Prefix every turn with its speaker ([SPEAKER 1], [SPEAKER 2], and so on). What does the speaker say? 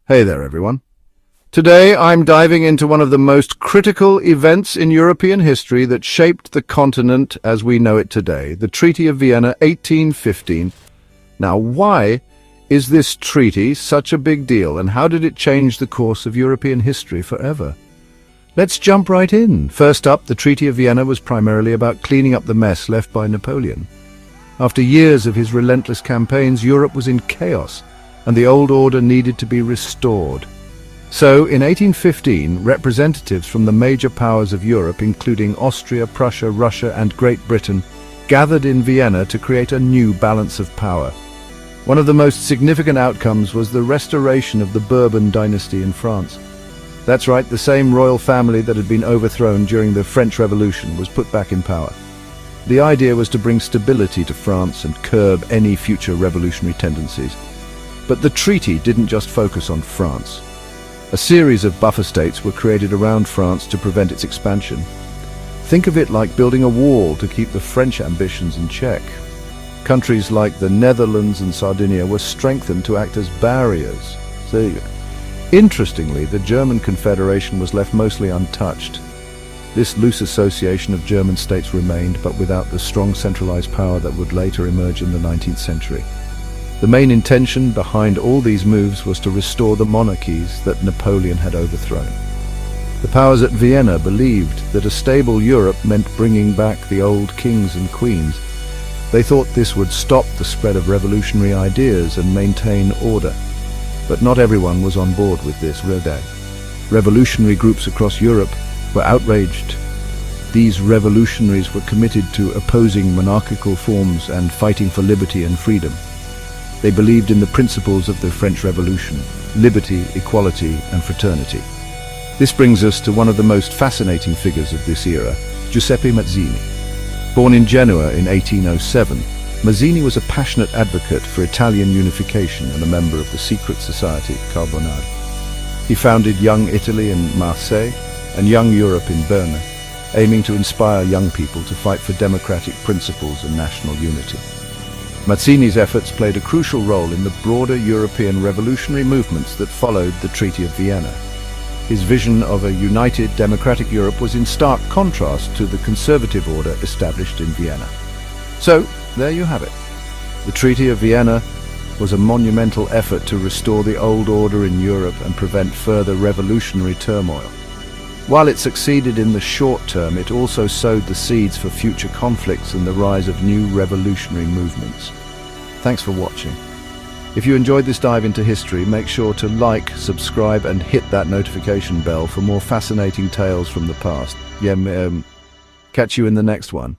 [SPEAKER 1] Hey there, everyone. Today, I'm diving into one of the most critical events in European history that shaped the continent as we know it today, the Treaty of Vienna, 1815. Now, why is this treaty such a big deal, and how did it change the course of European history forever? Let's jump right in. First up, the Treaty of Vienna was primarily about cleaning up the mess left by Napoleon. After years of his relentless campaigns, Europe was in chaos, and the old order needed to be restored. So, in 1815, representatives from the major powers of Europe, including Austria, Prussia, Russia, and Great Britain, gathered in Vienna to create a new balance of power. One of the most significant outcomes was the restoration of the Bourbon dynasty in France. That's right, the same royal family that had been overthrown during the French Revolution was put back in power. The idea was to bring stability to France and curb any future revolutionary tendencies. But the treaty didn't just focus on France. A series of buffer states were created around France to prevent its expansion. Think of it like building a wall to keep the French ambitions in check. Countries like the Netherlands and Sardinia were strengthened to act as barriers. Interestingly, the German Confederation was left mostly untouched. This loose association of German states remained, but without the strong centralized power that would later emerge in the 19th century. The main intention behind all these moves was to restore the monarchies that Napoleon had overthrown. The powers at Vienna believed that a stable Europe meant bringing back the old kings and queens. They thought this would stop the spread of revolutionary ideas and maintain order. But not everyone was on board with this. Revolutionary groups across Europe were outraged. These revolutionaries were committed to opposing monarchical forms and fighting for liberty and freedom. They believed in the principles of the French Revolution: liberty, equality, and fraternity. This brings us to one of the most fascinating figures of this era, Giuseppe Mazzini. Born in Genoa in 1807, Mazzini was a passionate advocate for Italian unification and a member of the secret society Carbonari. He founded Young Italy in Marseille and Young Europe in Berna, aiming to inspire young people to fight for democratic principles and national unity. Mazzini's efforts played a crucial role in the broader European revolutionary movements that followed the Treaty of Vienna. His vision of a united democratic Europe was in stark contrast to the conservative order established in Vienna. So, there you have it. The Treaty of Vienna was a monumental effort to restore the old order in Europe and prevent further revolutionary turmoil. While it succeeded in the short term, it also sowed the seeds for future conflicts and the rise of new revolutionary movements. Thanks for watching. If you enjoyed this dive into history, make sure to like, subscribe, and hit that notification bell for more fascinating tales from the past. Catch you in the next one.